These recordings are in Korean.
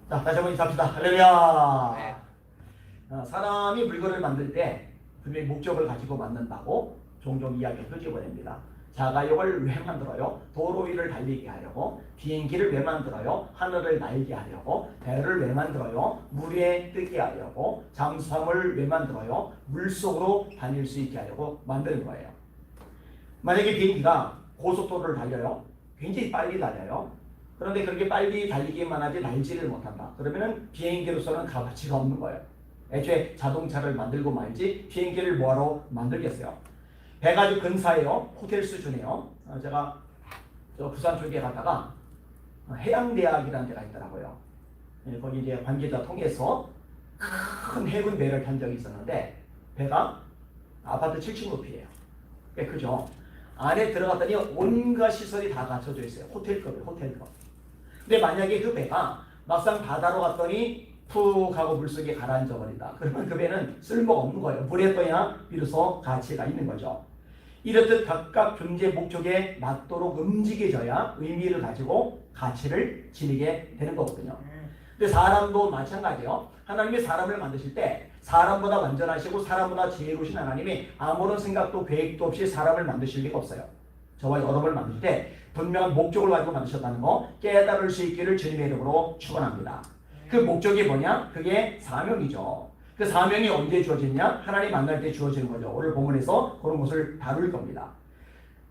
자, 다시 한번 인사합시다. 할렐루야. 네. 사람이 물건을 만들 때 분명히 목적을 가지고 만든다고 종종 이야기를 끄집어냅니다. 자가용을 왜 만들어요? 도로 위를 달리게 하려고. 비행기를 왜 만들어요? 하늘을 날게 하려고. 배를 왜 만들어요? 물에 뜨게 하려고. 잠수함을 왜 만들어요? 물속으로 다닐 수 있게 하려고 만드는 거예요. 만약에 비행기가 고속도로를 달려요. 굉장히 빨리 달려요. 그런데 그렇게 빨리 달리기만 하지 날지를 못한다. 그러면은 비행기로서는 가치가 없는 거예요. 애초에 자동차를 만들고 말지 비행기를 뭐하러 만들겠어요. 배가 아주 근사해요. 호텔 수준이에요. 제가 저 부산 쪽에 갔다가 해양대학이라는 데가 있더라고요. 거기 이제 관계자 통해서 큰 해군 배를 탄 적이 있었는데 배가 아파트 7층 높이에요. 꽤 크죠. 안에 들어갔더니 온갖 시설이 다 갖춰져 있어요. 호텔급이에요. 호텔급. 근데 만약에 그 배가 막상 바다로 갔더니 푹 하고 물속에 가라앉아 버린다. 그러면 그 배는 쓸모가 없는 거예요. 물에 떠야 비로소 가치가 있는 거죠. 이렇듯 각각 존재 목적에 맞도록 움직여져야 의미를 가지고 가치를 지니게 되는 거거든요. 근데 사람도 마찬가지예요. 하나님이 사람을 만드실 때 사람보다 완전하시고 사람보다 지혜로우신 하나님이 아무런 생각도 계획도 없이 사람을 만드실 리가 없어요. 저와 여러분을 만드실 때 분명한 목적을 가지고 만드셨다는 거 깨달을 수 있기를 주님의 이름으로 축원합니다. 그 목적이 뭐냐? 그게 사명이죠. 그 사명이 언제 주어지냐? 하나님 만날 때 주어지는 거죠. 오늘 본문에서 그런 것을 다룰 겁니다.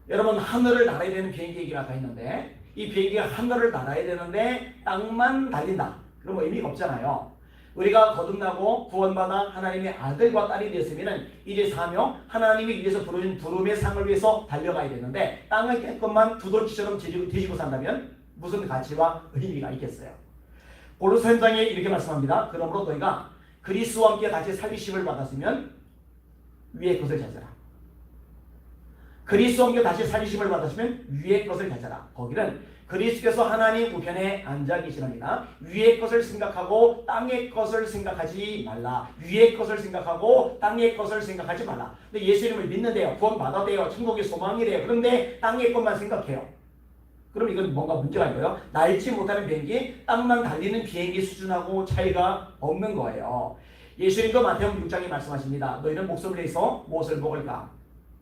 여러분, 하늘을 날아야 되는 비행기 얘기가 다 있는데 이 비행기가 하늘을 날아야 되는데 땅만 달린다. 그럼 뭐 의미가 없잖아요. 우리가 거듭나고 구원받아 하나님의 아들과 딸이 됐으면 이제 사명, 하나님이 위해서 부르신 부름의 상을 위해서 달려가야 되는데 땅을 깨끗만 두더지처럼 뒤지고 산다면 무슨 가치와 의미가 있겠어요? 고린도서 3장에 이렇게 말씀합니다. 그러므로 너희가 그리스도와 함께 같이 살리심을 받았으면 위의 것을 찾아라. 그리스도와 함께 다시 살리심을 받았으면 위의 것을 찾아라. 거기는 그리스도께서 하나님 우편에 앉아 계시느니라. 위의 것을 생각하고 땅의 것을 생각하지 말라. 위의 것을 생각하고 땅의 것을 생각하지 말라. 근데 예수님을 믿는데요. 구원 받아대요. 천국의 소망이래요. 그런데 땅의 것만 생각해요. 그럼 이건 뭔가 문제가 있고요. 날지 못하는 비행기, 땅만 달리는 비행기 수준하고 차이가 없는 거예요. 예수님도 마태복음 6장에 말씀하십니다. 너희는 목숨을 위해서 무엇을 먹을까?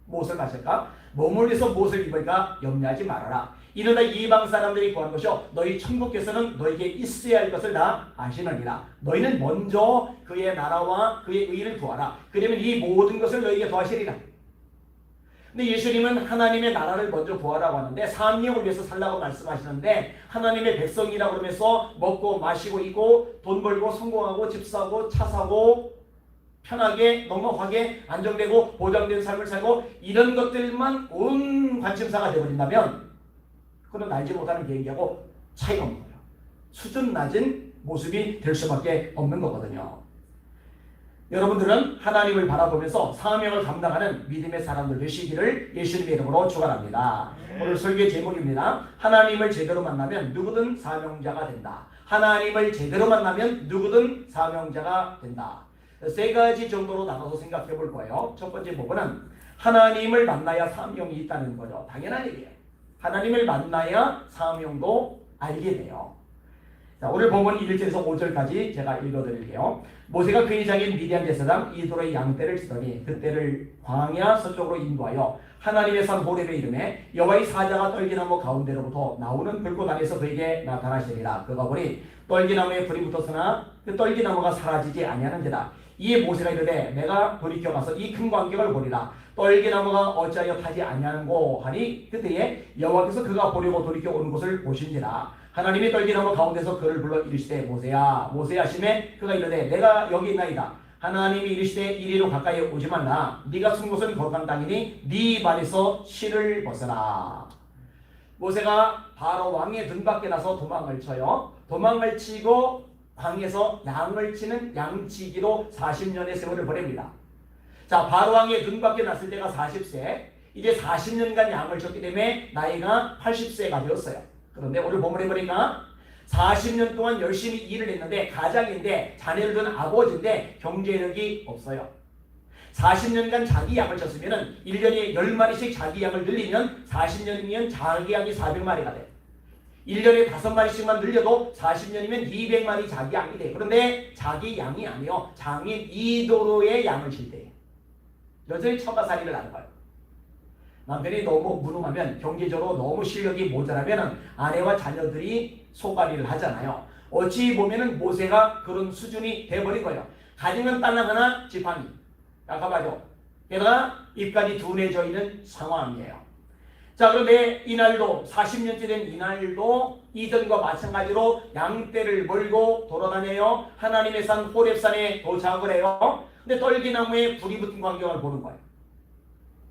무엇을 마실까? 몸을 위해서 무엇을 입을까? 염려하지 말아라. 이러다 이방 사람들이 구한 것이요 너희 천국께서는 너에게 있어야 할 것을 다 아시느니라. 너희는 먼저 그의 나라와 그의 의를 구하라. 그러면 이 모든 것을 너에게 더하시리라. 근데 예수님은 하나님의 나라를 먼저 구하라고 하는데 사명을 위해서 살라고 말씀하시는데 하나님의 백성이라고 그러면서 먹고 마시고 있고 돈 벌고 성공하고 집 사고 차 사고 편하게 넉넉하게 안정되고 보장된 삶을 살고 이런 것들만 온 관심사가 되어버린다면 그건 날지 못하는 비행기하고 차이가 없는 거예요. 수준 낮은 모습이 될 수밖에 없는 거거든요. 여러분들은 하나님을 바라보면서 사명을 감당하는 믿음의 사람들 되시기를 예수님의 이름으로 축원합니다. 오늘 설교의 제목입니다. 하나님을 제대로 만나면 누구든 사명자가 된다. 하나님을 제대로 만나면 누구든 사명자가 된다. 세 가지 정도로 나눠서 생각해 볼 거예요. 첫 번째 부분은 하나님을 만나야 사명이 있다는 거죠. 당연한 얘기예요. 하나님을 만나야 사명도 알게 돼요. 자, 오늘 본문 1절에서 5절까지 제가 읽어드릴게요. 모세가 그의 장인 미디안 제사장 이도로의 양떼를 치더니 그떼를 광야 서쪽으로 인도하여 하나님의 산 호렙에 이르매 여호와의 사자가 떨기나무 가운데로부터 나오는 불꽃 안에서 그에게 나타나시리라. 그가 보니 떨기나무에 불이 붙었으나 그 떨기나무가 사라지지 아니하는 데다. 이에 모세가 이르되 내가 돌이켜 가서 이 큰 광경을 보리라. 떨기나무가 어찌하여 타지 아니하는고 하니 그때에 여호와께서 그가 보려고 돌이켜 오는 곳을 보신지라. 하나님이 떨기나무 가운데서 그를 불러 이르시되 모세야 모세야 하시매 그가 이르되 내가 여기 있나이다. 하나님이 이르시되 이리로 가까이 오지 말라. 네가 쓴 곳은 거룩한 땅이니 네 발에서 실을 벗어라. 모세가 바로 왕의 등밖에 나서 도망을 쳐요. 도망을 치고 광에서 양을 치는 양치기로 40년의 세월을 보냅니다. 자, 바로 왕의 등밖에 났을 때가 40세. 이제 40년간 양을 쳤기 때문에 나이가 80세가 되었어요. 그런데 오늘 본문에 보니까 40년 동안 열심히 일을 했는데 가장인데 자녀를 둔 아버지인데 경제력이 없어요. 40년간 자기 양을 쳤으면 1년에 10마리씩 자기 양을 늘리면 40년이면 자기 양이 400마리가 돼요. 1년에 5마리씩만 늘려도 40년이면 200마리 자기 양이 돼요. 그런데 자기 양이 아니요. 장인 이도로의 양을 실대요. 여전히 처가살이를 하는 거예요. 남편이 너무 무능하면, 경제적으로 너무 실력이 모자라면 아내와 자녀들이 소갈이를 하잖아요. 어찌 보면은 모세가 그런 수준이 돼버린 거예요. 가지면 땅 하나 지팡이, 깎아봐죠. 게다가 입까지 둔해져 있는 상황이에요. 자, 그런데 이날도 40년째 된 이날도 이전과 마찬가지로 양떼를 몰고 돌아다녀요. 하나님의 산 호렙산에 도착을 해요. 근데 떨기나무에 불이 붙은 광경을 보는 거예요.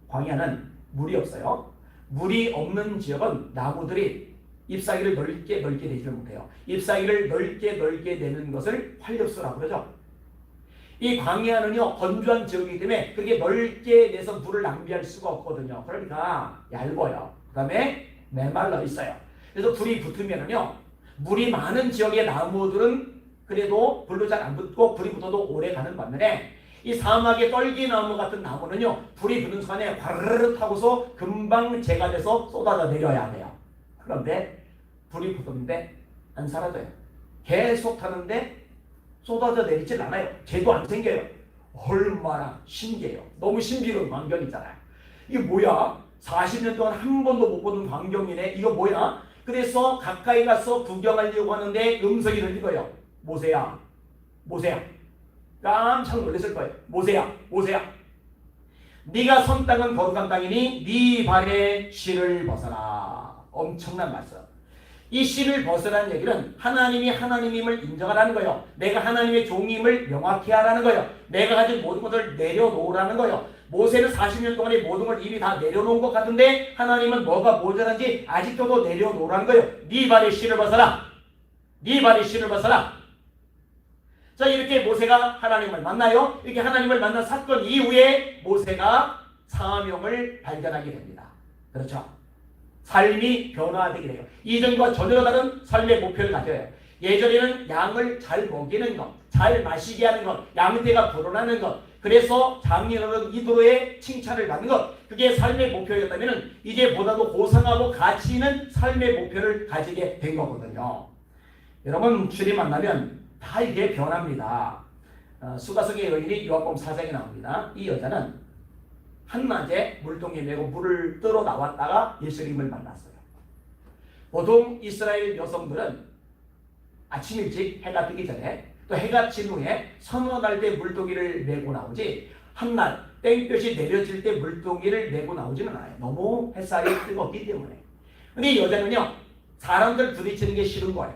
광야는 물이 없어요. 물이 없는 지역은 나무들이 잎사귀를 넓게 내지를 못해요. 잎사귀를 넓게 내는 것을 활력소라고 그러죠. 이 광야는요, 건조한 지역이기 때문에 그렇게 넓게 내서 물을 낭비할 수가 없거든요. 그러니까 얇아요. 그 다음에 메말라 있어요. 그래서 불이 붙으면은요, 물이 많은 지역의 나무들은 그래도 불로 잘 안 붙고 불이 붙어도 오래 가는 반면에 이 사막의 떨기나무 같은 나무는요, 불이 붙는 순간에 화르르 타고서 금방 재가 돼서 쏟아져 내려야 돼요. 그런데 불이 붙었는데 안 사라져요. 계속 타는데 쏟아져 내리질 않아요. 재도 안 생겨요. 얼마나 신기해요. 너무 신비로운 광경이잖아요. 이게 뭐야? 40년 동안 한 번도 못 보는 광경이네. 이거 뭐야? 그래서 가까이 가서 구경하려고 하는데 음성이 들리고요. 모세야, 모세야. 깜짝 놀랐을 거예요. 모세야, 모세야. 네가 선 땅은 거룩한 땅이니 네 발에 실을 벗어라. 엄청난 말씀. 이 실을 벗으라는 얘기는 하나님이 하나님임을 인정하라는 거예요. 내가 하나님의 종임을 명확히 하라는 거예요. 내가 가진 모든 것을 내려놓으라는 거예요. 모세는 40년 동안의 모든 걸 이미 다 내려놓은 것 같은데 하나님은 뭐가 모자란지 아직도 내려놓으라는 거예요. 네 발에 실을 벗어라. 네 발에 실을 벗어라. 자, 이렇게 모세가 하나님을 만나요. 이렇게 하나님을 만난 사건 이후에 모세가 사명을 발견하게 됩니다. 그렇죠? 삶이 변화되게 돼요. 이전과 전혀 다른 삶의 목표를 가져요. 예전에는 양을 잘 먹이는 것, 잘 마시게 하는 것, 양떼가 불어나는 것, 그래서 장인어른 이도로의 칭찬을 받는 것, 그게 삶의 목표였다면 이제 보다도 고상하고 가치 있는 삶의 목표를 가지게 된 거거든요. 여러분, 주님 만나면 다 이게 변합니다. 수가성의 여인이 요한복음 4장에 나옵니다. 이 여자는 한낮에 물동에 메고 물을 뜨러 나왔다가 예수님을 만났어요. 보통 이스라엘 여성들은 아침 일찍 해가 뜨기 전에 또 해가 진 후에 서너 때 물동이를 메고 나오지, 한낮 땡볕이 내려질 때 물동이를 메고 나오지는 않아요. 너무 햇살이 뜨겁기 때문에. 근데 이 여자는요, 사람들 부딪히는 게 싫은 거예요.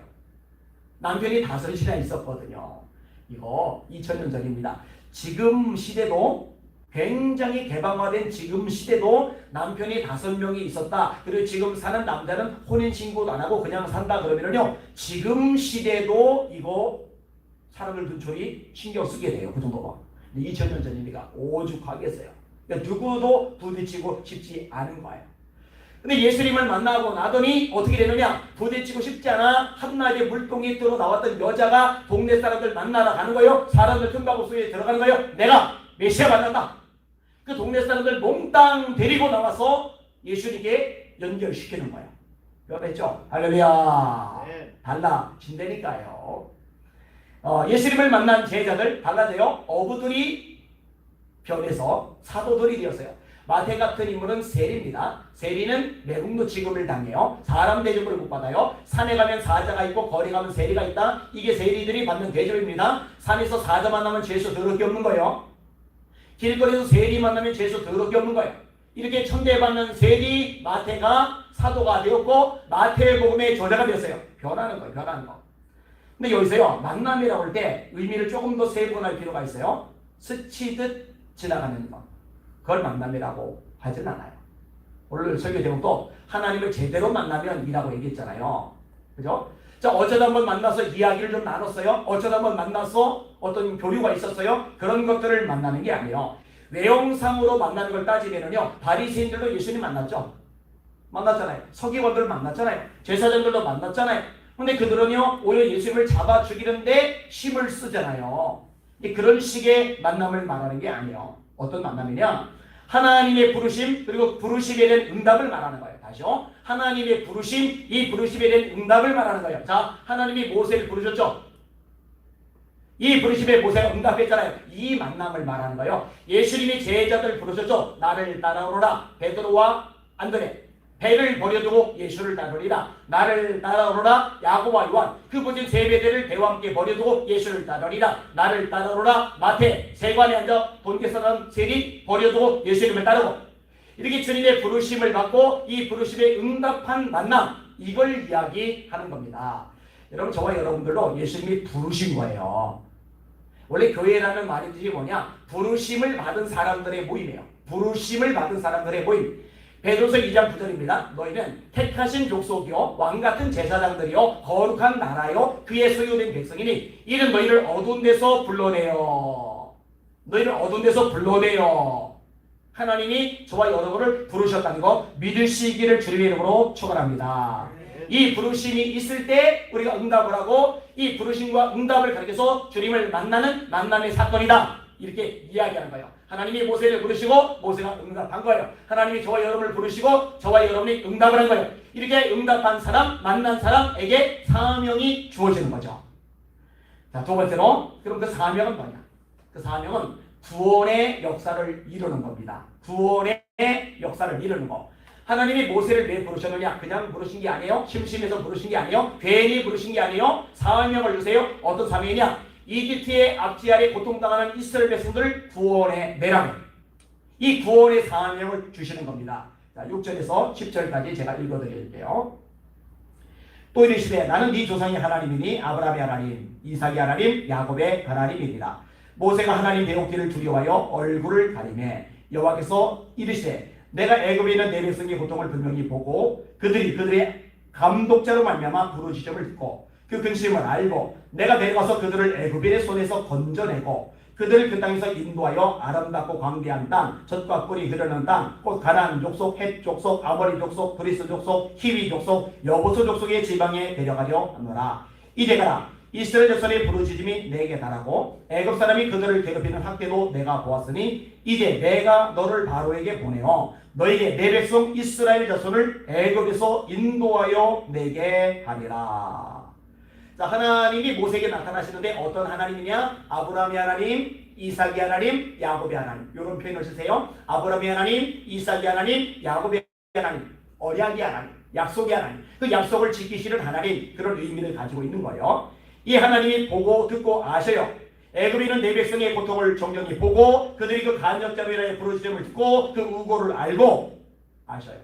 남편이 5이나 있었거든요. 이거 2000년 전입니다. 지금 시대도, 굉장히 개방화된 지금 시대도 남편이 5명이 있었다. 그리고 지금 사는 남자는 혼인신고도 안 하고 그냥 산다 그러면요, 지금 시대도 이거 사람들 눈초리 신경 쓰게 돼요. 그 정도가. 2000년 전이니까 오죽하겠어요. 그러니까 누구도 부딪히고 싶지 않은 거예요. 근데 예수님을 만나고 나더니 어떻게 되느냐? 부딪히고 싶지 않아 한낮에 물동이 뜨러 나왔던 여자가 동네 사람들 만나러 가는 거예요. 사람들 틈바구니에 들어가는 거예요. 내가 메시아 만난다. 그 동네 사람들 몽땅 데리고 나와서 예수님께 연결시키는 거예요. 그랬죠? 할렐루야. 네. 달라진다니까요. 예수님을 만난 제자들 달라져요. 어부들이 변해서 사도들이 되었어요. 마태 같은 인물은 세리입니다. 세리는 매국노 취급을 당해요. 사람 대접을 못 받아요. 산에 가면 사자가 있고 거리 가면 세리가 있다. 이게 세리들이 받는 대접입니다. 산에서 사자 만나면 죄수 더럽게 없는 거예요. 길거리에서 세리 만나면 죄수 더럽게 없는 거예요. 이렇게 천대받는 세리 마태가 사도가 되었고 마태복음의 저자가 되었어요. 변하는 거예요. 변하는 거. 근데 여기서요, 만남이라고 할 때 의미를 조금 더 세분할 필요가 있어요. 스치듯 지나가는 것. 그걸 만남이라고 하진 않아요. 오늘 설교 제목도 하나님을 제대로 만나면 이라고 얘기했잖아요. 그죠? 자, 어쩌다 한번 만나서 이야기를 좀 나눴어요. 어쩌다 한번 만나서 어떤 교류가 있었어요. 그런 것들을 만나는 게 아니에요. 외형상으로 만나는 걸 따지면요, 바리새인들도 예수님 만났죠. 만났잖아요. 서기관들 만났잖아요. 제사장들도 만났잖아요. 근데 그들은요, 오히려 예수님을 잡아 죽이는데 힘을 쓰잖아요. 그런 식의 만남을 말하는 게 아니에요. 어떤 만남이냐? 하나님의 부르심, 그리고 부르심에 대한 응답을 말하는 거예요. 다시요. 하나님의 부르심, 이 부르심에 대한 응답을 말하는 거예요. 자, 하나님이 모세를 부르셨죠? 이 부르심에 모세가 응답했잖아요. 이 만남을 말하는 거예요. 예수님이 제자들 부르셨죠? 나를 따라오너라. 베드로와 안드레. 배를 버려두고 예수를 따르리라. 나를 따라오너라. 야고보와 요한. 그 모든 세배들을 배와 함께 버려두고 예수를 따르리라. 나를 따라오너라. 마태. 세관에 앉아 돈 계산한 세리 버려두고 예수님을 따르고. 이렇게 주님의 부르심을 받고 이 부르심에 응답한 만남, 이걸 이야기하는 겁니다. 여러분, 저와 여러분들도 예수님이 부르신 거예요. 원래 교회라는 말이 뭐냐? 부르심을 받은 사람들의 모임이에요. 부르심을 받은 사람들의 모임. 베드로서 2장 9절입니다. 너희는 택하신 족속이요 왕같은 제사장들이요 거룩한 나라요 그의 소유된 백성이니 이는 너희를 어두운 데서 불러내요. 너희를 어두운 데서 불러내요. 하나님이 저와 여러분을 부르셨다는 거 믿으시기를 주님의 이름으로 축원합니다. 이 부르심이 있을 때 우리가 응답을 하고 이 부르심과 응답을 가리켜서 주님을 만나는 만남의 사건이다. 이렇게 이야기하는 거예요. 하나님이 모세를 부르시고 모세가 응답한 거예요. 하나님이 저와 여러분을 부르시고 저와 여러분이 응답을 한 거예요. 이렇게 응답한 사람, 만난 사람에게 사명이 주어지는 거죠. 자, 두 번째로 그럼 그 사명은 뭐냐? 그 사명은 구원의 역사를 이루는 겁니다. 구원의 역사를 이루는 거. 하나님이 모세를 왜 부르셨느냐? 그냥 부르신 게 아니에요. 심심해서 부르신 게 아니에요. 괜히 부르신 게 아니에요. 사명을 주세요. 어떤 사명이냐? 이집트의 압지 아래 고통당하는 이스라엘 백성들을 구원해 내라는 이 구원의 사명을 주시는 겁니다. 자, 6절에서 10절까지 제가 읽어드릴게요. 또 이르시되 나는 네 조상의 하나님이니 아브라함의 하나님, 이삭의 하나님, 야곱의 하나님이니라. 모세가 하나님 배우기를 두려워하여 얼굴을 가리매 여호와께서 이르시되 내가 애굽에 있는 내 백성의 고통을 분명히 보고 그들의 감독자로 말미암아 부르짖음을 듣고 그 근심을 알고 내가 내려가서 그들을 애굽인의 손에서 건져내고 그들을 그 땅에서 인도하여 아름답고 광대한 땅, 젖과 꿀이 흐르는 땅, 곧 가나안 족속, 헷 족속, 아모리 족속, 브리스 족속, 히위 족속, 여보스 족속의 지방에 데려가려 하노라. 이제 가라. 이스라엘 자손의 부르짖음이 내게 달하고 애굽 사람이 그들을 괴롭히는 학대도 내가 보았으니 이제 내가 너를 바로에게 보내어 너에게 내 백성 이스라엘 자손을 애굽에서 인도하여 내게 하리라. 자, 하나님이 모세에게 나타나시는데 어떤 하나님이냐? 아브라함의 하나님, 이삭의 하나님, 야곱의 하나님. 이런 표현을 쓰세요. 아브라함의 하나님, 이삭의 하나님, 야곱의 하나님, 언약의 하나님, 약속의 하나님. 그 약속을 지키시는 하나님, 그런 의미를 가지고 있는 거예요. 이 하나님이 보고 듣고 아셔요. 애굽에 있는 내 백성의 고통을 정정히 보고 그들이 그 간역자로 인하여 부르짖음을 듣고 그 우고를 알고 아셔요.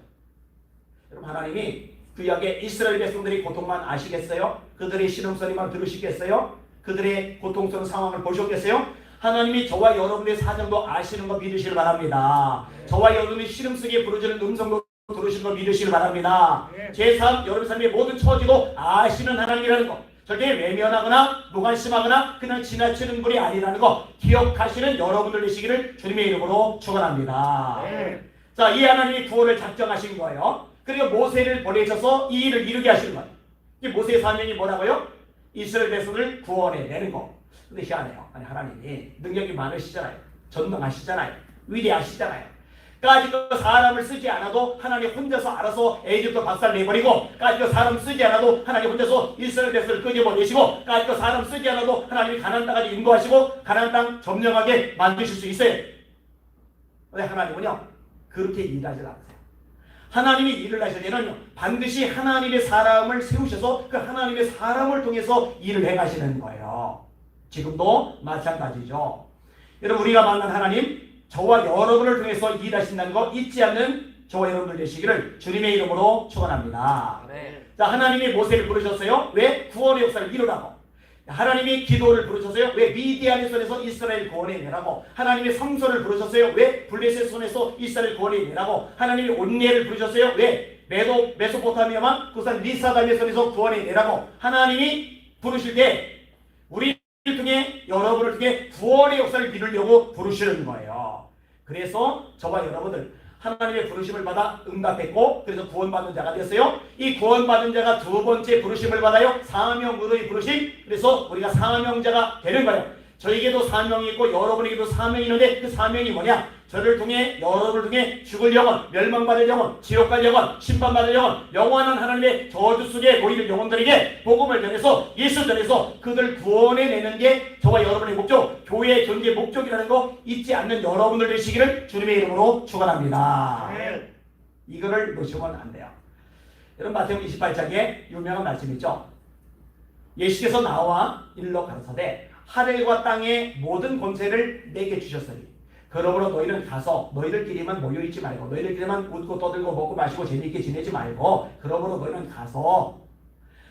여러분, 하나님이 구약의 이스라엘 백성들이 고통만 아시겠어요? 그들의 신음소리만 들으시겠어요? 그들의 고통스러운 상황을 보셨겠어요? 하나님이 저와 여러분의 사정도 아시는 거 믿으시길 바랍니다. 저와 여러분이 신음속에 부르짖는 음성도 들으시는 거 믿으시길 바랍니다. 제 삶, 여러분 삶의 모든 처지도 아시는 하나님이라는 거, 절대 외면하거나 무관심하거나 그냥 지나치는 분이 아니라는 거 기억하시는 여러분들 되시기를 주님의 이름으로 축원합니다. 자, 이 하나님이 구원을 작정하신 거예요. 그리고 모세를 보내셔서 이 일을 이루게 하시는 거예요. 이 모세의 사명이 뭐라고요? 이스라엘 백성을 구원해 내는 거. 근데 희한해요. 아니, 하나님이 능력이 많으시잖아요. 전능하시잖아요. 위대하시잖아요. 까짓거 사람을 쓰지 않아도 하나님 혼자서 알아서 에집트 박살 내버리고, 까짓거 사람 쓰지 않아도 하나님 혼자서 이스라엘 백성을 끄집어내시고, 까짓거 사람 쓰지 않아도 하나님이 가나안 땅까지 인도하시고 가나안 땅 점령하게 만드실 수 있어요. 근데 하나님은요 그렇게 일하지 않으세요. 하나님이 일을 하실 때는 반드시 하나님의 사람을 세우셔서 그 하나님의 사람을 통해서 일을 행하시는 거예요. 지금도 마찬가지죠. 여러분, 우리가 만난 하나님, 저와 여러분을 통해서 일하신다는 거 잊지 않는 저와 여러분들 되시기를 주님의 이름으로 축원합니다. 자, 하나님이 모세를 부르셨어요. 왜? 구원의 역사를 이루라고. 하나님이 기도를 부르셨어요. 왜? 미디안의 손에서 이스라엘 구원해 내라고. 하나님이 삼손을 부르셨어요. 왜? 블레셋의 손에서 이스라엘 구원해 내라고. 하나님이 온니엘을 부르셨어요. 왜? 메소포타미아만 그산 리사담의 손에서 구원해 내라고. 하나님이 부르실 때 우리를 통해, 여러분을 통해 구원의 역사를 이루려고 부르시는 거예요. 그래서 저와 여러분들 하나님의 부르심을 받아 응답했고, 그래서 구원받는 자가 됐어요. 이 구원받은 자가 두 번째 부르심을 받아요. 사명으로의 부르심. 그래서 우리가 사명자가 되는 거예요. 저에게도 사명이 있고 여러분에게도 사명이 있는데 그 사명이 뭐냐? 저를 통해 여러분을 통해 죽을 영혼, 멸망받을 영혼, 지옥 갈 영혼, 심판받을 영혼, 영원한 하나님의 저주 속에 모이는 영혼들에게 복음을 전해서 예수 전해서 그들 구원해내는 게 저와 여러분의 목적, 교회의 존재 목적이라는 거 잊지 않는 여러분들 되시기를 주님의 이름으로 축원합니다. 이거를 놓치면 안 돼요. 여러분 마태복음 28장에 유명한 말씀이죠. 예수께서 나와 일러 가라사대 하늘과 땅의 모든 권세를 내게 주셨으니 그러므로 너희는 가서 너희들끼리만 모여있지 말고 너희들끼리만 웃고 떠들고 먹고 마시고 재미있게 지내지 말고 그러므로 너희는 가서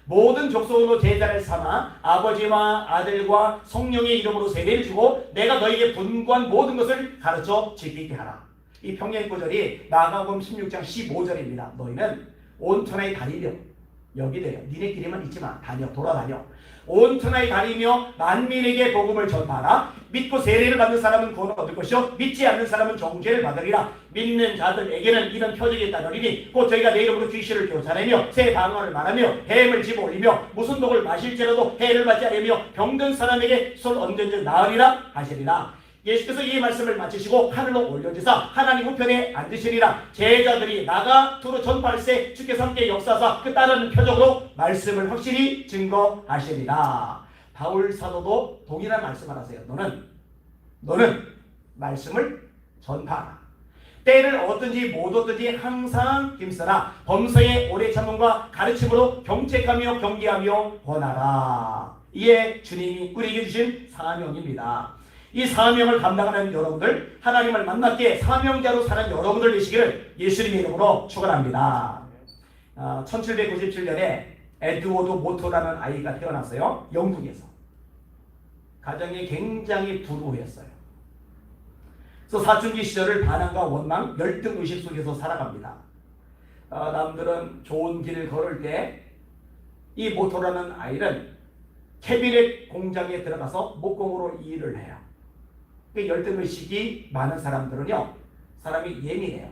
모든 족속으로 제자를 삼아 아버지와 아들과 성령의 이름으로 세례를 주고 내가 너희에게 분고한 모든 것을 가르쳐 지키게 하라. 이 평행 구절이 마가복음 16장 15절입니다. 너희는 온 천하에 다니며 여기 돼요. 니네끼리만 있지 마. 다녀. 돌아다녀. 온 천하에 다니며 만민에게 복음을 전파하라. 믿고 세례를 받는 사람은 구원을 얻을 것이요 믿지 않는 사람은 정죄를 받으리라. 믿는 자들에게는 이런 표적이 따르리니 곧 저희가 내 이름으로 귀신을 쫓아내며 새 방언을 말하며 뱀을 집어올리며 무슨 독을 마실지라도 해를 받지 않으며 병든 사람에게 손 얹은 나으리라 하시리라. 예수께서 이 말씀을 마치시고 하늘로 올려주사 하나님 우편에 앉으시리라. 제자들이 나가 두루 전파할세 주께서 함께 역사사 그 따르는 표적으로 말씀을 확실히 증거하시리라. 바울 사도도 동일한 말씀을 하세요. 너는 말씀을 전파하라. 때를 얻든지 못 얻든지 항상 힘쓰라. 범사의 오래 참음과 가르침으로 경책하며 경계하며 권하라. 이에 주님이 우리에게 주신 사명입니다. 이 사명을 감당하는 여러분들, 하나님을 만났기에 사명자로 사는 여러분들 되시기를 예수님의 이름으로 축원합니다. 1797년에 에드워드 모터라는 아이가 태어났어요. 영국에서. 가정이 굉장히 불우했어요. 그래서 사춘기 시절을 반항과 원망, 열등의식 속에서 살아갑니다. 남들은 좋은 길을 걸을 때 이 모터라는 아이는 캐비넷 공장에 들어가서 목공으로 일을 해요. 열등의식이 많은 사람들은요, 사람이 예민해요.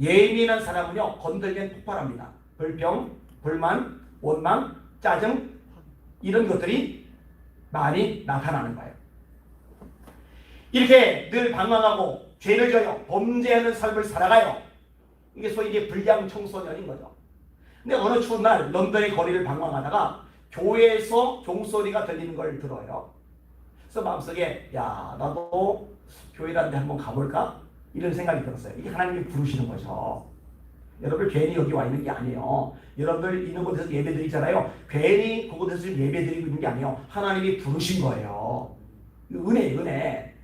예민한 사람은요, 건들면 폭발합니다. 불평, 불만, 원망, 짜증, 이런 것들이 많이 나타나는 거예요. 이렇게 늘 방황하고 죄를 져요. 범죄하는 삶을 살아가요. 이게 소위 이제 불량 청소년인 거죠. 근데 어느 추운 날 런던의 거리를 방황하다가 교회에서 종소리가 들리는 걸 들어요. 그래서 마음속에 야 나도 교회라는 데 한번 가볼까? 이런 생각이 들었어요. 이게 하나님이 부르시는 거죠. 여러분 괜히 여기 와 있는 게 아니에요. 여러분들 있는 곳에서 예배 드리잖아요. 괜히 그곳에서 예배 드리고 있는 게 아니에요. 하나님이 부르신 거예요. 은혜.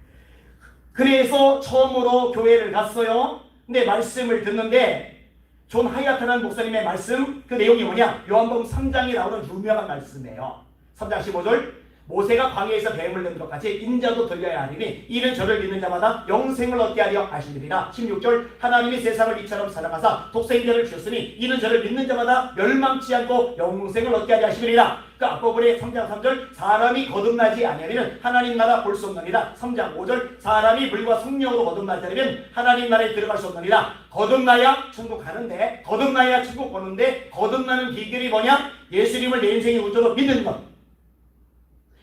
그래서 처음으로 교회를 갔어요. 근데 말씀을 듣는데 존 하이아트라는 목사님의 말씀, 그 내용이 뭐냐? 요한복음 3장에 나오는 유명한 말씀이에요. 3장 15절 모세가 광야에서 뱀을 넣은 것 같이 인자도 들려야 하리니 이는 저를 믿는 자마다 영생을 얻게 하려 하시느니라. 16절 하나님이 세상을 이처럼 사랑하사 독생자를 주셨으니 이는 저를 믿는 자마다 멸망치 않고 영생을 얻게 하려 하시느니라. 그 앞부분에 3장 3절 사람이 거듭나지 아니하면 하나님 나라 볼 수 없느니라. 3장 5절 사람이 물과 성령으로 거듭나지 않으면 하나님 나라에 들어갈 수 없느니라. 거듭나야 천국 가는데, 거듭나야 천국 보는데, 거듭나는 비결이 뭐냐? 예수님을 내 인생의 구주로 믿는 것,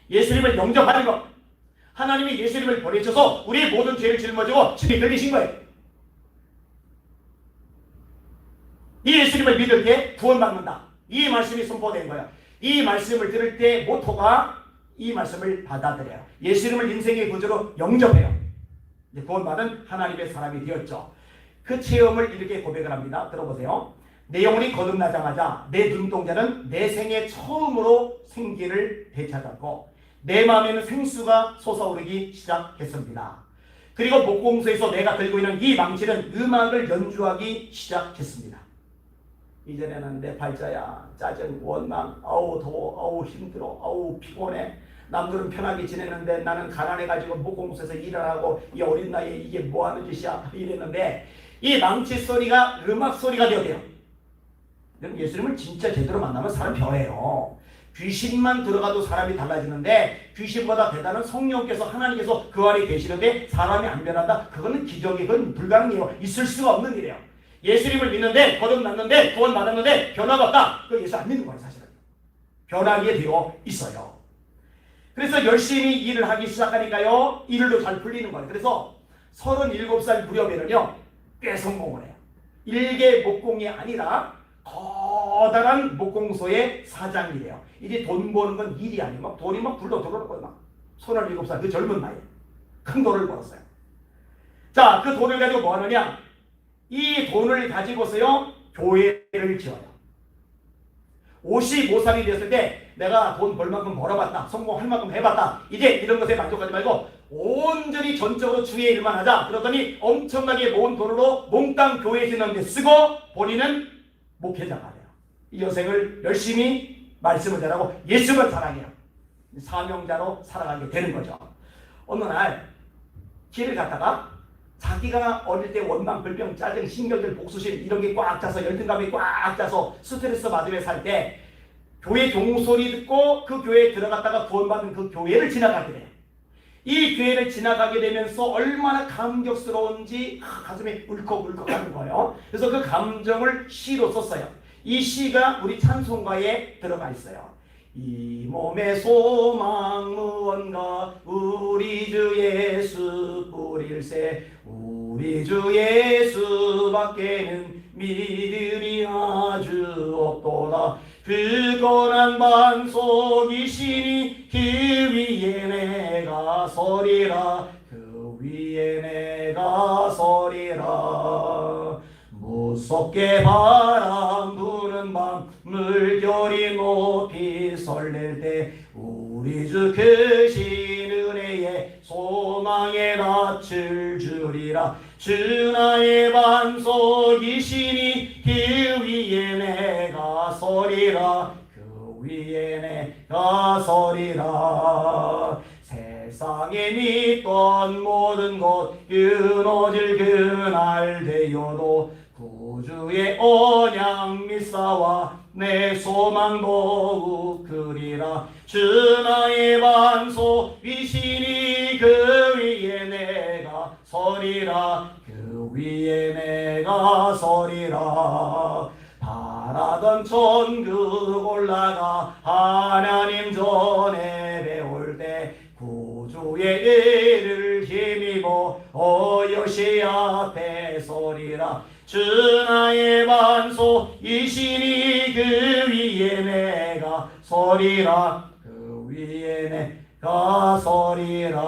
예수님을 영접하는 것. 하나님이 예수님을 보내셔서 우리의 모든 죄를 짊어지고 진리 들리신 거예요. 이 예수님을 믿을 때 구원받는다. 이 말씀이 선포된 거예요. 이 말씀을 들을 때 모토가 이 말씀을 받아들여요. 예수님을 인생의 구주로 영접해요. 구원받은 하나님의 사람이 되었죠. 그 체험을 이렇게 고백을 합니다. 들어보세요. 내 영혼이 거듭나자마자 내 눈동자는 내 생애 처음으로 생기를 되찾았고 내 마음에는 생수가 솟아오르기 시작했습니다. 그리고 목공소에서 내가 들고 있는 이 망치는 음악을 연주하기 시작했습니다. 이전에는 내 팔자야, 짜증, 원망, 아우 더워, 아우 힘들어, 아우 피곤해. 남들은 편하게 지내는데 나는 가난해가지고 목공소에서 일을 하고 이 어린 나이에 이게 뭐하는 짓이야 이랬는데 이 망치 소리가 음악 소리가 되어요. 예수님을 진짜 제대로 만나면 사람 변해요. 귀신만 들어가도 사람이 달라지는데 귀신보다 대단한 성령께서 하나님께서 그 안에 계시는데 사람이 안 변한다? 그거는 기적이, 그건 불가능해요. 있을 수가 없는 일이에요. 예수님을 믿는데 거듭났는데 구원받았는데 변화가 없다. 그 예수 안 믿는 거예요. 사실은 변하게 되어 있어요. 그래서 열심히 일을 하기 시작하니까요, 일도 잘 풀리는 거예요. 그래서 37살 무렵에는요, 꽤 성공을 해요. 일개 목공이 아니라 커다란 목공소의 사장이 돼요. 이제 돈 버는 건 일이 아니고 막 돈이 막 굴러 들어오는 거예요. 막 37살 그 젊은 나이에 큰 돈을 벌었어요. 자, 그 돈을 가지고 뭐 하느냐? 이 돈을 가지고서요, 교회를 지어요. 55살이 됐을 때 내가 돈 벌 만큼 벌어봤다, 성공할 만큼 해봤다, 이제 이런 것에 만족하지 말고 온전히 전적으로 주의 일만 하자. 그러더니 엄청나게 모은 돈으로 몽땅 교회 짓는 데 쓰고 본인은 목회자가 돼요. 이 여생을 열심히 말씀을 전하고 예수만 사랑해요. 사명자로 살아가게 되는 거죠. 어느 날 길을 갔다가 자기가 어릴 때 원망, 불평, 짜증, 신경질, 복수심 이런 게 꽉 차서 열등감이 꽉 차서 스트레스 받으며 살 때 교회 종소리 듣고 그 교회에 들어갔다가 구원받은 그 교회를 지나가게 돼요. 이 교회를 지나가게 되면서 얼마나 감격스러운지 가슴이 울컥울컥 하는 거예요. 그래서 그 감정을 시로 썼어요. 이 시가 우리 찬송가에 들어가 있어요. 이 몸의 소망 무언가 우리 주 예수 뿌릴세 우리 주 예수밖에는 믿음이 아주 없도다. 그 고난 반석이시니 그 위에 내가 서리라 그 위에 내가 서리라. 무섭게 바람 부는 밤 물결이 높이 설렐 때 우리 주 크신 은혜에 소망의 낯을 주리라. 주 나의 반석이시니 그 위에 내가 서리라 그 위에 내가 서리라. 세상에 믿던 모든 것 끊어질 그날 되어도 구주의 언약 믿사와 내 소망 더욱 크리라. 주 나의 반석이시니 그 위에 내가 서리라 그 위에 내가 서리라. 바라던 천국 올라가 하나님 전에 배울 때 구주의 은혜를 힘입어 어여시 앞에 서리라. 주 나의 반석이시니 그 위에 내가 서리라 그 위에 내가 서리라.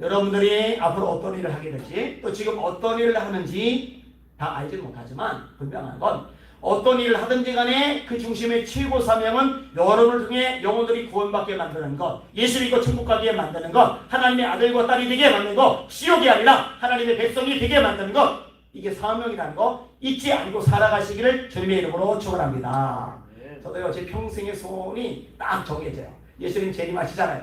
여러분들이 앞으로 어떤 일을 하게 될지 또 지금 어떤 일을 하는지 다 알지는 못하지만 분명한 건 어떤 일을 하든지 간에 그 중심의 최고 사명은 여러분을 통해 영혼들이 구원받게 만드는 것, 예수 믿고 천국 가게 만드는 것, 하나님의 아들과 딸이 되게 만드는 것, 지옥이 아니라 하나님의 백성이 되게 만드는 것, 이게 사명이라는 거 잊지 않고 살아가시기를 주님의 이름으로 축원합니다. 저도요, 제 평생의 소원이 딱 정해져요. 예수님 재림하시잖아요.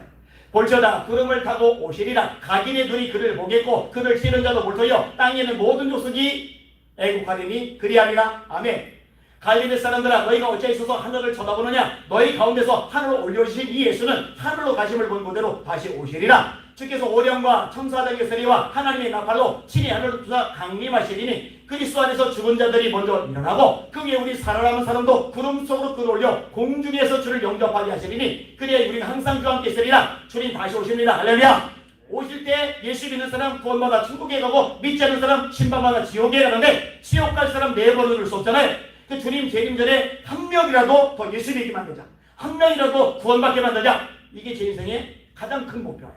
볼저다 구름을 타고 오시리라. 각인의 눈이 그를 보겠고 그를 치는 자도 볼터여 땅에는 모든 족속이 애국하리니 그리하리라. 아멘. 갈릴리 사람들아 너희가 어찌 있어서 하늘을 쳐다보느냐. 너희 가운데서 하늘로 올려주신 이 예수는 하늘로 가심을 본 그대로 다시 오시리라. 주께서 오령과 천사장의 세리와 하나님의 나팔로 친히 하늘을 두사 강림하시리니 그리스도 안에서 죽은 자들이 먼저 일어나고 그 위에 우리 살아남은 사람도 구름 속으로 끌어올려 공중에서 주를 영접하게 하시리니 그리하여 우리는 항상 주와 함께 있으리라. 주님 다시 오십니다. 할렐루야. 오실 때 예수 믿는 사람 구원받아 천국에 가고 믿지 않는 사람 심판받아 지옥에 가는데 지옥 갈 사람 네 번을 줄 수 없잖아요. 그 주님 재림 전에 한 명이라도 더 예수 믿게 만들자. 한 명이라도 구원받게 만들자. 이게 제 인생의 가장 큰 목표예요.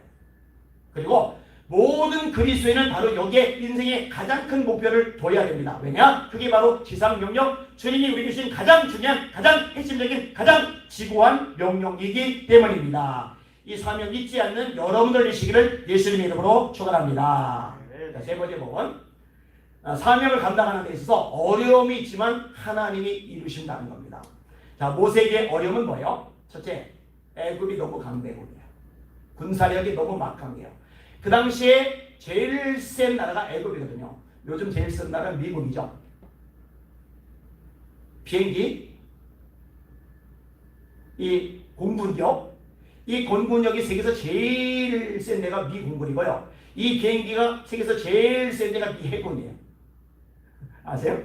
그리고 모든 그리스도인은 바로 여기에 인생의 가장 큰 목표를 둬야 됩니다. 왜냐? 그게 바로 지상명령, 주님이 우리 주신 가장 중요한, 가장 핵심적인, 가장 지고한 명령이기 때문입니다. 이 사명 잊지 않는 여러분들 되시기를 예수님의 이름으로 축원합니다. 세 번째 부분, 사명을 감당하는 데 있어서 어려움이 있지만 하나님이 이루신다는 겁니다. 자, 모세에게 어려움은 뭐예요? 첫째, 애굽이 너무 강대국이에요. 군사력이 너무 막강해요. 그 당시에 제일 센 나라가 애굽이거든요. 요즘 제일 센 나라는 미국이죠. 비행기, 이 공군력, 이 공군력이 세계에서 제일 센 데가 미 공군이고요. 이 비행기가 세계에서 제일 센 데가 미 해군이에요. 아세요?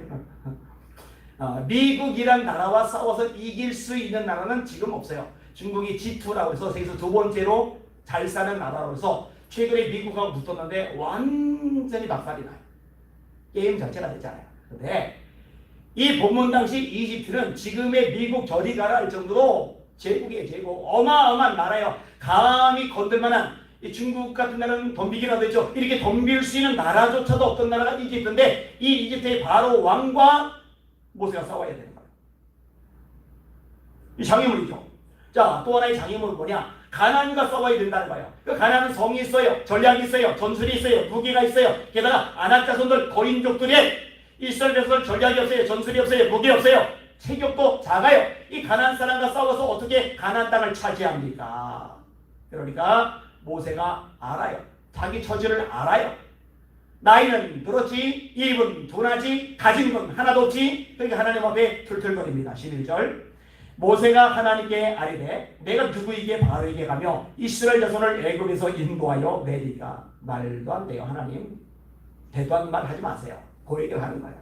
미국이란 나라와 싸워서 이길 수 있는 나라는 지금 없어요. 중국이 G2라고 해서 세계에서 두 번째로 잘 사는 나라로서 최근에 미국하고 붙었는데 완전히 박살이 나요. 게임 자체가 됐잖아요. 근데 이 본문 당시 이집트는 지금의 미국 저리 가라 할 정도로 제국이에요. 제국. 어마어마한 나라예요. 감히 건들만한 이 중국 같은 나라는 덤비기라도 했죠. 이렇게 덤빌 수 있는 나라조차도 없던 나라가 이집트인데 이 이집트의 바로 왕과 모세가 싸워야 되는 거예요. 이 장애물이죠. 자, 또 하나의 장애물은 뭐냐? 가나안과 싸워야 된다는 거예요. 그 가나안은 성이 있어요. 전략이 있어요. 전술이 있어요. 무기가 있어요. 게다가 아낙 자손들 거인족들의 이스라엘 백성들 전략이 없어요. 전술이 없어요. 무기 없어요. 체격도 작아요. 이 가나안 사람과 싸워서 어떻게 가나안 땅을 차지합니까? 그러니까 모세가 알아요. 자기 처지를 알아요. 나이는 들었지, 입은 둔하지, 가진 건 하나도 없지. 그러니까 하나님 앞에 툴툴거립니다. 11절. 모세가 하나님께 아뢰되 내가 누구에게 바로에게 가며 이스라엘 자손을 애굽에서 인도하여 내리까? 말도 안 돼요. 하나님 대도 안 말 하지 마세요. 그 얘기를 하는 거예요.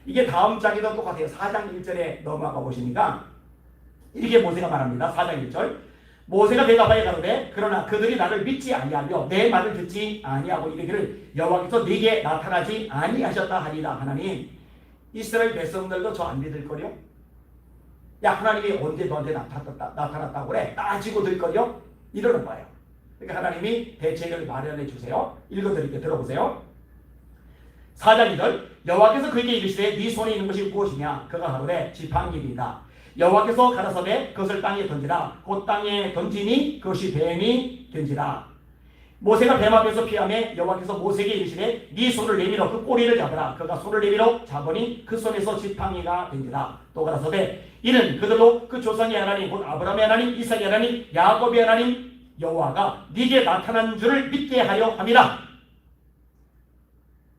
이게 다음 장에도 똑같아요. 4장 1절에 넘어가 보시니까 이렇게 모세가 말합니다. 4장 1절. 모세가 대답하여 가로되 그러나 그들이 나를 믿지 아니하며 내 말을 듣지 아니하고 이르기를 여호와께서 네게 나타나지 아니하셨다 하리라. 하나님 이스라엘 백성들도 저 안 믿을 거요? 야, 하나님이 언제 너한테 나타났다고 그래? 따지고 들 거요? 이러는 거예요. 그러니까 하나님이 대책을 마련해 주세요. 읽어드릴게요. 들어보세요. 4장 2절. 여호와께서 그에게 이르시되 네 손에 있는 것이 무엇이냐? 그가 하루에 지팡이이다. 여호와께서 가라사대 그것을 땅에 던지라. 곧 땅에 던지니 그것이 뱀이 된지라. 모세가 뱀 앞에서 피하며 여호와께서 모세에게 이르시되 네 손을 내밀어 그 꼬리를 잡으라. 그가 손을 내밀어 잡으니 그 손에서 지팡이가 된지라. 또 가라사대 이는 그들로 그 조상의 하나님 곧 아브라함의 하나님 이삭의 하나님 야곱의 하나님 여호와가 네게 나타난 줄을 믿게 하려 함이라.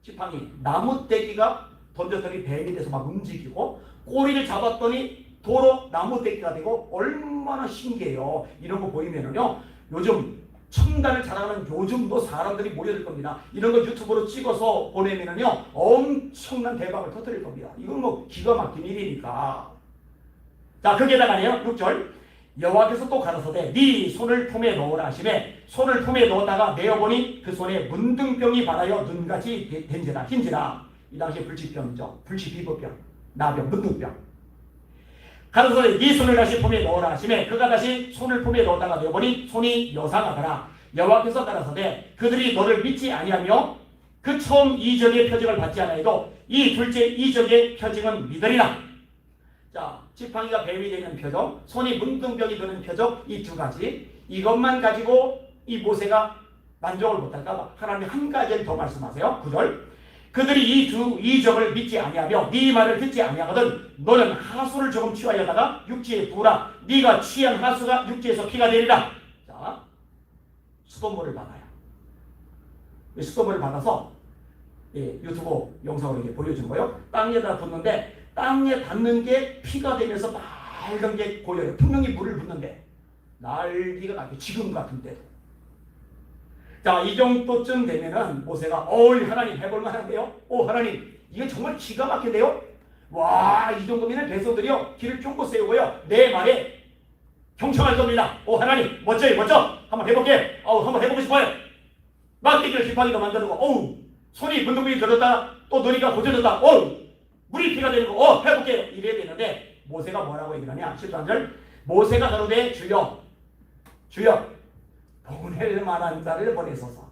지팡이 나무떼기가 던졌더니 뱀이 돼서 막 움직이고 꼬리를 잡았더니 도로 나무떼기가 되고 얼마나 신기해요. 이런 거 보이면은요 요즘 첨단을 자랑하는 요즘도 사람들이 모여들 겁니다. 이런 거 유튜브로 찍어서 보내면은요 엄청난 대박을 터뜨릴 겁니다. 이건 뭐 기가 막힌 일이니까. 자, 거기에다가요 6절. 여호와께서 또 가라사대 네 손을 품에 넣으라 하시매 손을 품에 넣었다가 내어보니 그 손에 문둥병이 발하여 눈같이 된지라 흰지라. 이 당시에 불치병이죠. 불치피부병, 나병, 문둥병. 가라사대 네 손을 다시 품에 넣으라 하시매 그가 다시 손을 품에 넣었다가 내어보니 손이 여상하더라. 여호와께서 가라사대 그들이 너를 믿지 아니하며 그 처음 이적의 표징을 받지 않아도 이 둘째 이적의 표징은 믿으리라. 자, 지팡이가 뱀이 되는 표적, 손이 문둥병이 되는 표적, 이 두 가지. 이것만 가지고 이 모세가 만족을 못할까봐 하나님이 한 가지를 더 말씀하세요. 9절. 그들이 이 두 이적을 믿지 아니하며 네 말을 듣지 아니하거든 너는 하수를 조금 취하여다가 육지에 부으라. 네가 취한 하수가 육지에서 피가 되리라. 자, 수돗물을 받아요. 수돗물을 받아서 유튜브 영상으로 이렇게 보여준 거예요. 땅에다 붓는데 땅에 닿는 게 피가 되면서 빨간 게 보여요. 분명히 물을 붓는데 난리가 나게 지금 같은 때도. 자, 이 정도쯤 되면은 모세가 하나님 해볼만 한데요. 하나님 이건 정말 기가 막힌데요. 와, 이 정도면 백성들이요 길을 쫑긋 세우고요 내 말에 경청할 겁니다. 하나님 멋져요. 멋져. 한번 해볼게. 한번 해보고 싶어요. 막대기를 지팡이로 만드는 손이 문둥병이 들었다 또 너니까 고쳐졌다. 물이 피가 되는 거 해볼게요. 이래야 되는데 모세가 뭐라고 얘기하냐. 13절. 모세가 가로되 주여 보낼 만한 자를 보내소서.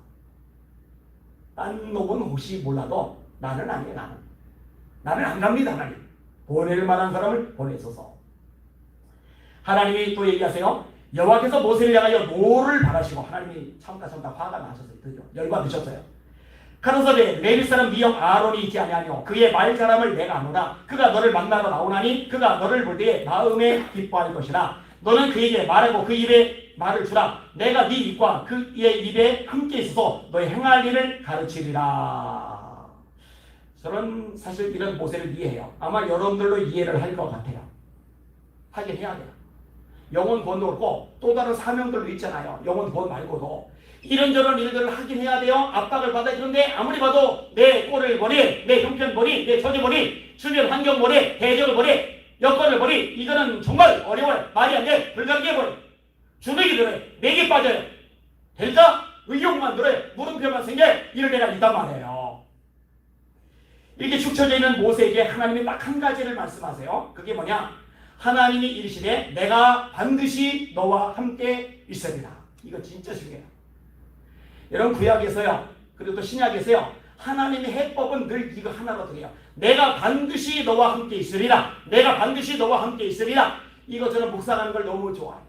딴 놈은 혹시 몰라도 나는 아니에요. 나는 안 갑니다. 하나님 보낼 만한 사람을 보내소서. 하나님이 또 얘기하세요. 여호와께서 모세를 향하여 노를 바라시고 하나님이 참다 화가 나셨어요. 그죠? 열받으셨어요. 가라사대 레위 사람 미형 아론이 있지 아니하뇨 그의 말자람을 내가 아노라. 그가 너를 만나러 나오나니 그가 너를 볼 때에 마음에 기뻐할 것이라. 너는 그에게 말하고 그 입에 말을 주라. 내가 네 입과 그의 입에 함께 있어서 너의 행할 일을 가르치리라. 저는 사실 이런 모세를 이해해요. 아마 여러분들도 이해를 할 것 같아요. 하긴 해야 돼요. 영혼 구원도 그렇고 또 다른 사명들도 있잖아요. 영혼 구원 말고도 이런저런 일들을 하긴 해야 돼요. 압박을 받아야 되는데 아무리 봐도 내 꼴을 보니 내 형편 보니 내 처지 보니 주변 환경 보니 대적을 보니 여건을 보니 이거는 정말 어려워요. 말이 안 돼. 불가능해 보여. 주눅이 들어요. 맥이 빠져요. 될까? 의욕만 들어요. 물음표만 생겨. 이럴 때가 있단 말이에요. 이렇게 축 처져 있는 모세에게 하나님이 딱 한 가지를 말씀하세요. 그게 뭐냐? 하나님이 이르시되 내가 반드시 너와 함께 있으리라. 이거 진짜 중요해요. 여러분 구약에서요. 그리고 또 신약에서요. 하나님의 해법은 늘 이거 하나로 들어요. 내가 반드시 너와 함께 있으리라. 내가 반드시 너와 함께 있으리라. 이거 저는 묵상하는 걸 너무 좋아해요.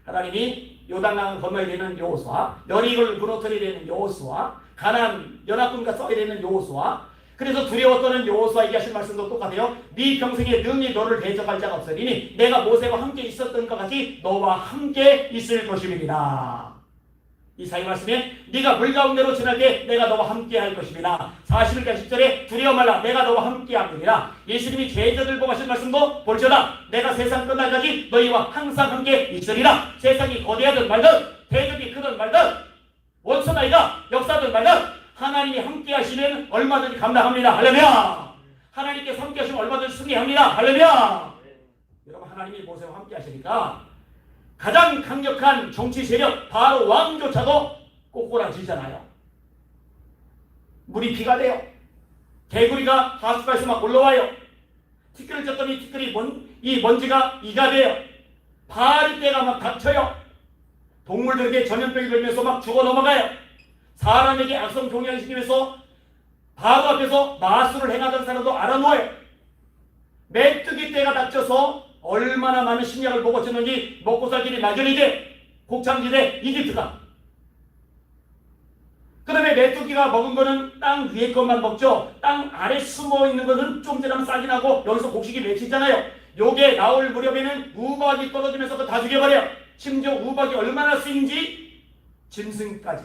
하나님이 요단강을 건너야 되는 여호수아, 여리고를 무너뜨려야 되는 여호수아, 가나안 연합군과 싸워야 되는 여호수아, 그래서 두려워 떠는 여호수아에게 하신 말씀도 똑같아요. 네 평생에 능히 너를 대적할 자가 없으리니 내가 모세와 함께 있었던 것 같이 너와 함께 있을 것입니다. 이사야 말씀에 네가 물 가운데로 지날 때 내가 너와 함께 할 것입니다. 41절 10절에 두려워 말라 내가 너와 함께 하리라. 예수님이 제자들 보고 하신 말씀도 볼지어다 내가 세상 끝날까지 너희와 항상 함께 있으리라. 세상이 거대하든 말든 대적이 크든 말든 원수나이가 역사든 말든 하나님이 함께 하시면 얼마든지 감당합니다. 할렐루야. 하나님께서 함께 하시면 얼마든지 승리합니다. 할렐루야. 여러분 하나님이 모세와 함께 하시니까 가장 강력한 정치 세력 바로 왕조차도 꼬꾸라지잖아요. 물이 피가 돼요. 개구리가 하수가에서 막 올라와요. 티끌을 쳤더니 티끌이 이 먼지가 이가 돼요. 파리떼가 막 닥쳐요. 동물들에게 전염병이 걸면서 막 죽어 넘어가요. 사람에게 악성 종양시키면서 바로 앞에서 마술을 행하던 사람도 알아놓아요. 메뚜기 떼가 닥쳐서 얼마나 많은 심약을 먹었는지 먹고 살 길이 막연히 돼. 곡창지대 이집트가. 그 다음에 메뚜기가 먹은 거는 땅 위에 것만 먹죠. 땅 아래 숨어 있는 것은 좀 지나면 싹이 나고 여기서 곡식이 맺히잖아요. 요게 나올 무렵에는 우박이 떨어지면서 그거 다 죽여버려요. 심지어 우박이 얼마나 쓰인지 짐승까지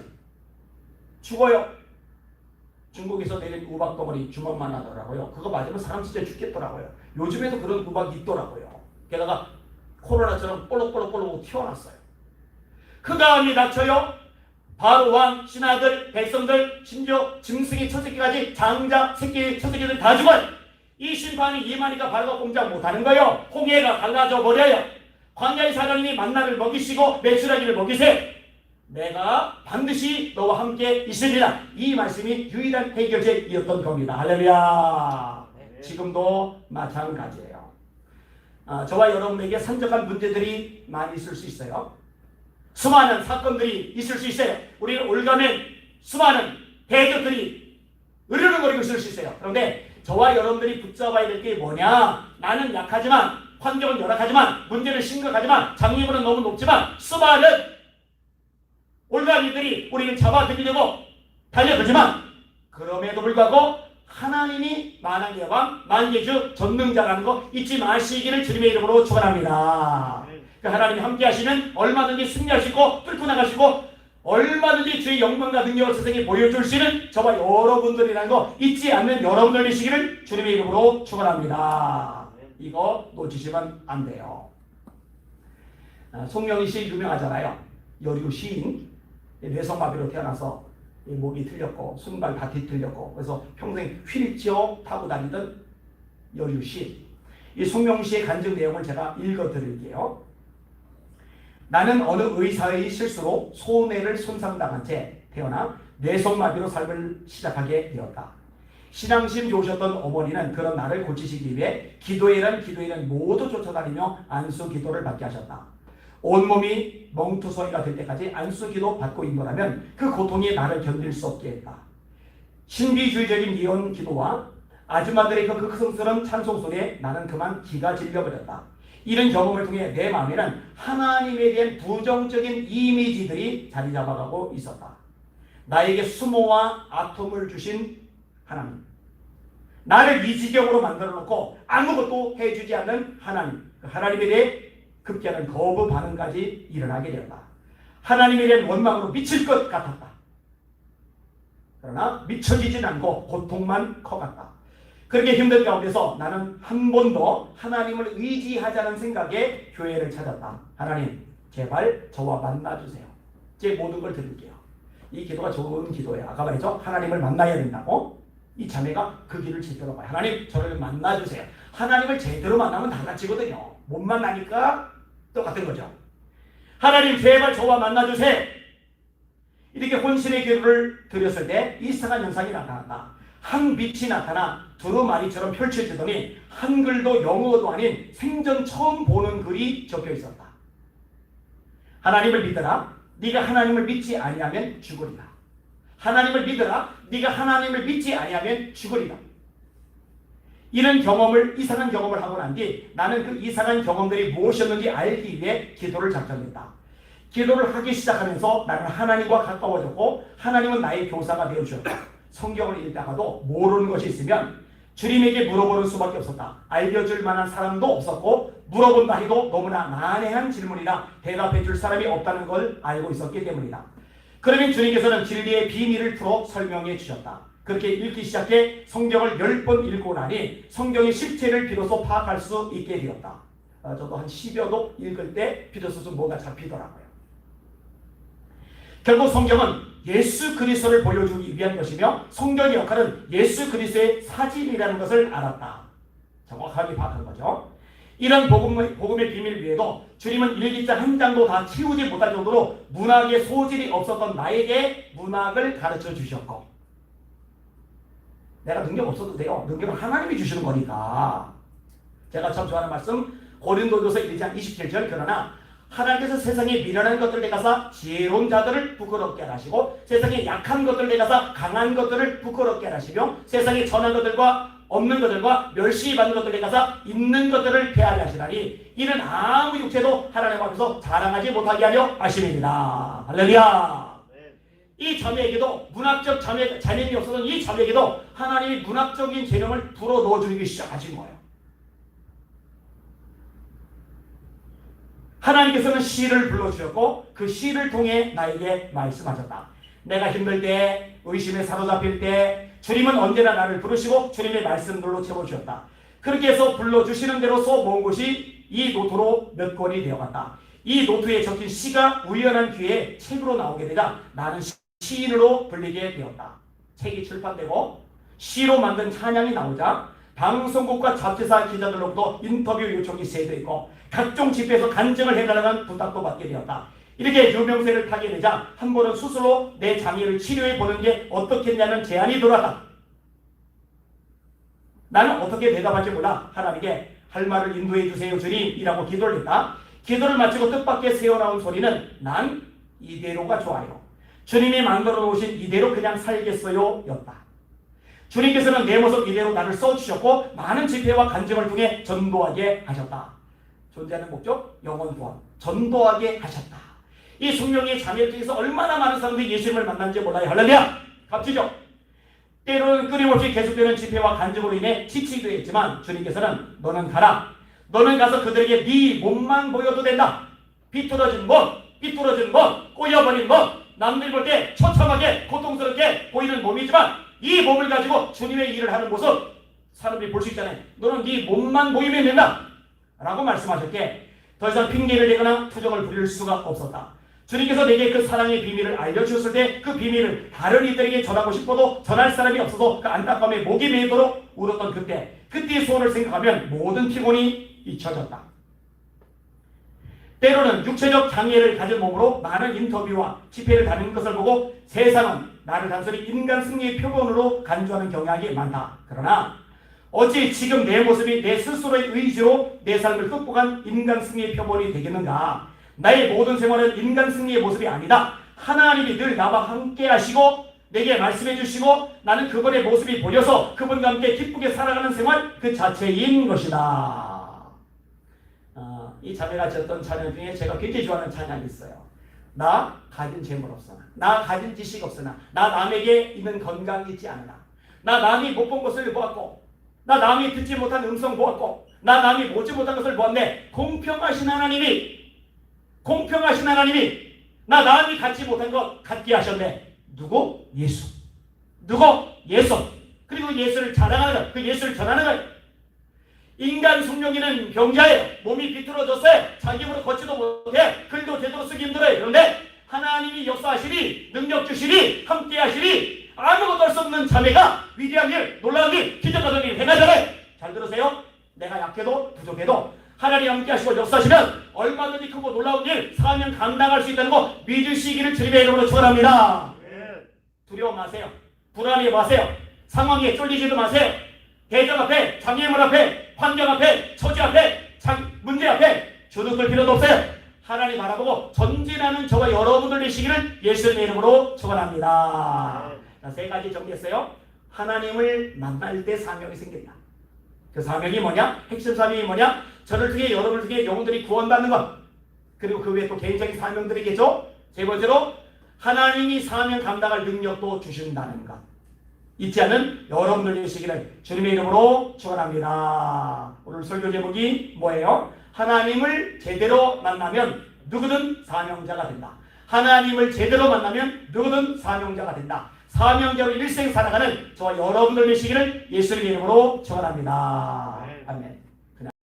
죽어요. 중국에서 내린 우박 덩어리 주먹만 하더라고요. 그거 맞으면 사람 진짜 죽겠더라고요. 요즘에도 그런 우박이 있더라고요. 게다가 코로나처럼 볼록볼록 튀어났어요. 그 다음이 닥쳐요. 바로 왕, 신하들, 백성들, 심지어 짐승의 첫새끼까지 장자, 새끼, 첫새끼들 다 죽어요. 이 심판이 이만희가 바로 공작 못하는 거예요. 홍해가 갈라져 버려요. 광야의 사장님이 만나를 먹이시고 메추라기를 먹이세. 내가 반드시 너와 함께 있으리라. 이 말씀이 유일한 해결책이었던 겁니다. 할렐루야. 지금도 마찬가지예요. 저와 여러분에게 산적한 문제들이 많이 있을 수 있어요. 수많은 사건들이 있을 수 있어요. 우리는 올가면 수많은 대적들이 으르렁거리고 있을 수 있어요. 그런데 저와 여러분들이 붙잡아야 될 게 뭐냐? 나는 약하지만, 환경은 열악하지만, 문제는 심각하지만, 장애물은 너무 높지만 수많은 올가미들이 우리를 잡아들이려고 달려들지만 그럼에도 불구하고 하나님이 만왕의 여왕 만개주 전능자라는 거 잊지 마시기를 주님의 이름으로 축원합니다. 그 하나님이 함께 하시면 얼마든지 승리할 수 있고 뚫고 나갈 수 있고 얼마든지 주의 영광과 능력을 세상에 보여줄 수 있는 저와 여러분들이라는 거 잊지 않는 여러분들 되시기를 주님의 이름으로 축원합니다. 이거 놓치시면 안 돼요. 송영희 씨 유명하잖아요. 여리고 시인. 뇌성마비로 태어나서 목이 틀렸고 손발 다 뒤틀렸고 그래서 평생 휠체어 타고 다니던 여류 씨. 이 송영 씨의 간증 내용을 제가 읽어드릴게요. 나는 어느 의사의 실수로 손해를 손상당한 채 태어나 뇌성마비로 삶을 시작하게 되었다. 신앙심 좋으셨던 어머니는 그런 나를 고치시기 위해 기도회는 모두 쫓아다니며 안수 기도를 받게 하셨다. 온몸이 멍투성이가 될 때까지 안수기도 받고 있노라면 그 고통이 나를 견딜 수 없게 했다. 신비주의적인 예언 기도와 아줌마들의 그 극성스러운 찬송 소리에 나는 그만 기가 질려버렸다. 이런 경험을 통해 내 마음에는 하나님에 대한 부정적인 이미지들이 자리 잡아가고 있었다. 나에게 수모와 아픔을 주신 하나님, 나를 이 지경으로 만들어 놓고 아무것도 해주지 않는 하나님, 그 하나님에 대해 급기야는 거부 반응까지 일어나게 되었다. 하나님에 대한 원망으로 미칠 것 같았다. 그러나 미쳐지진 않고 고통만 커갔다. 그렇게 힘든 가운데서 나는 한 번도 하나님을 의지하자는 생각에 교회를 찾았다. 하나님, 제발 저와 만나주세요. 제 모든 걸 드릴게요. 이 기도가 좋은 기도예요. 아까 말했죠? 하나님을 만나야 된다고. 이 자매가 그 길을 지도록 봐요. 하나님, 저를 만나주세요. 하나님을 제대로 만나면 달라지거든요. 못 만나니까 똑같은 거죠. 하나님 제발 저와 만나주세요. 이렇게 혼신의 기도를 드렸을 때 이상한 현상이 나타났다. 한 빛이 나타나 두루마리처럼 펼쳐지더니 한글도 영어도 아닌 생전 처음 보는 글이 적혀 있었다. 하나님을 믿어라. 네가 하나님을 믿지 아니하면 죽으리라. 하나님을 믿어라. 네가 하나님을 믿지 아니하면 죽으리라. 이런 경험을, 이상한 경험을 하고 난 뒤 나는 그 이상한 경험들이 무엇이었는지 알기 위해 기도를 작정했다. 기도를 하기 시작하면서 나는 하나님과 가까워졌고 하나님은 나의 교사가 되어주셨다. 성경을 읽다가도 모르는 것이 있으면 주님에게 물어보는 수밖에 없었다. 알려줄 만한 사람도 없었고 물어본다 해도 너무나 난해한 질문이라 대답해 줄 사람이 없다는 걸 알고 있었기 때문이다. 그러면 주님께서는 진리의 비밀을 풀어 설명해 주셨다. 그렇게 읽기 시작해 성경을 10번 읽고 나니 성경의 실체를 비로소 파악할 수 있게 되었다. 저도 한 10여 독 읽을 때 비로소 좀 뭐가 잡히더라고요. 결국 성경은 예수 그리스도를 보여주기 위한 것이며 성경의 역할은 예수 그리스도의 사진이라는 것을 알았다. 정확하게 파악한 거죠. 이런 복음의 비밀 위에도 주님은 일기장 한 장도 다 치우지 못할 정도로 문학의 소질이 없었던 나에게 문학을 가르쳐 주셨고, 내가 능력 없어도 돼요. 능력은 하나님이 주시는 거니까. 제가 참 좋아하는 말씀 고린도전서 1장 27절 그러나 하나님께서 세상에 미련한 것들을 내가사 지혜로운 자들을 부끄럽게 하시고 세상에 약한 것들을 내가사 강한 것들을 부끄럽게 하시며 세상에 전한 것들과 없는 것들과 멸시받는 것들을 내가사 있는 것들을 폐하게 하시나니 이는 아무 육체도 하나님 앞에서 자랑하지 못하게 하려 하심입니다. 할렐루야. 이 자매에게도 문학적 자녀이 없었던 이 자매에게도 하나님이 문학적인 재능을 불어 넣어주기 시작하신 거예요. 하나님께서는 시를 불러주셨고 그 시를 통해 나에게 말씀하셨다. 내가 힘들 때, 의심에 사로잡힐 때 주님은 언제나 나를 부르시고 주님의 말씀들로 채워주셨다. 그렇게 해서 불러주시는 대로 써 모은 것이 이 노트로 몇 권이 되어갔다. 이 노트에 적힌 시가 우연한 기회에 책으로 나오게 되자 나는 시인으로 불리게 되었다. 책이 출판되고 시로 만든 찬양이 나오자 방송국과 잡지사 기자들로부터 인터뷰 요청이 제도했고 각종 집회에서 간증을 해달라는 부탁도 받게 되었다. 이렇게 유명세를 타게 되자 한 번은 스스로 내 장애를 치료해 보는 게 어떻겠냐는 제안이 들어왔다. 나는 어떻게 대답할지 몰라 하나님께 할 말을 인도해 주세요 주님이라고 기도를 했다. 기도를 마치고 뜻밖의 새어나온 소리는 난 이대로가 좋아요. 주님이 만들어 놓으신 이대로 그냥 살겠어요 였다. 주님께서는 내 모습 이대로 나를 써주셨고 많은 집회와 간증을 통해 전도하게 하셨다. 존재하는 목적 영원 구원 전도하게 하셨다. 이 성령의 자매를 통해서 얼마나 많은 사람들이 예수님을 만난지 몰라요. 할렐루야. 값지죠. 때로는 끊임없이 계속되는 집회와 간증으로 인해 지치기도 했지만 주님께서는 너는 가라. 너는 가서 그들에게 네 몸만 보여도 된다. 비뚤어진 몸, 삐뚤어진 몸, 꼬여버린 몸, 남들 볼 때 처참하게 고통스럽게 보이는 몸이지만 이 몸을 가지고 주님의 일을 하는 모습 사람들이 볼 수 있잖아요. 너는 네 몸만 보이면 된다 라고 말씀하셨기에 더 이상 핑계를 대거나 투정을 부릴 수가 없었다. 주님께서 내게 그 사랑의 비밀을 알려주셨을 때 그 비밀을 다른 이들에게 전하고 싶어도 전할 사람이 없어서 그 안타까움에 목이 메이도록 울었던 그때의 소원을 생각하면 모든 피곤이 잊혀졌다. 때로는 육체적 장애를 가진 몸으로 많은 인터뷰와 집회를 다니는 것을 보고 세상은 나를 단순히 인간 승리의 표본으로 간주하는 경향이 많다. 그러나 어찌 지금 내 모습이 내 스스로의 의지로 내 삶을 극복한 인간 승리의 표본이 되겠는가? 나의 모든 생활은 인간 승리의 모습이 아니다. 하나님이 늘 나와 함께 하시고 내게 말씀해 주시고 나는 그분의 모습이 보여서 그분과 함께 기쁘게 살아가는 생활 그 자체인 것이다. 이 자매가 지었던 찬양 중에 제가 굉장히 좋아하는 찬양이 있어요. 나 가진 재물 없으나 나 가진 지식 없으나 나 남에게 있는 건강이 있지 않으나 나 남이 못 본 것을 보았고 나 남이 듣지 못한 음성 보았고 나 남이 보지 못한 것을 보았는데 공평하신 하나님이 나 남이 갖지 못한 것 갖게 하셨네. 누구? 예수. 누구? 예수. 그리고 예수를 자랑하는 그 예수를 전하는 것. 인간 성령이는 병자예요. 몸이 비틀어졌어요. 자기 힘으로 걷지도 못해. 글도 제대로 쓰기 힘들어요. 그런데 하나님이 역사하시니 능력 주시니 함께 하시니 아무것도 할 수 없는 자매가 위대한 일, 놀라운 일, 기적 같은 일 행하잖아요. 잘 들으세요. 내 얼마든지 크고 놀라운 일, 사명 감당할 수 있다는 거 믿으시기를 주님의 이름으로 축원합니다. 두려워 마세요. 불안해 마세요. 상황에 쫄리지도 마세요. 대적 앞에, 장애물 앞에, 환경 앞에, 처지 앞에, 문제 앞에 주눅들 필요도 없어요. 하나님 바라보고 전진하는 저와 여러분들 되시기를 예수님의 이름으로 축원합니다. 자, 세 가지 정리했어요. 하나님을 만날 때 사명이 생긴다. 그 사명이 뭐냐? 핵심 사명이 뭐냐? 저를 통해 여러분을 통해 영혼들이 구원받는 것. 그리고 그 외에 또 개인적인 사명들이겠죠. 세 번째로 하나님이 사명 감당할 능력도 주신다는 것. 잊지 않은 여러분들 되시기를 주님의 이름으로 축원합니다. 오늘 설교 제목이 뭐예요? 하나님을 제대로 만나면 누구든 사명자가 된다. 하나님을 제대로 만나면 누구든 사명자가 된다. 사명자로 일생 살아가는 저와 여러분들 되시기를 예수님의 이름으로 축원합니다. 아멘.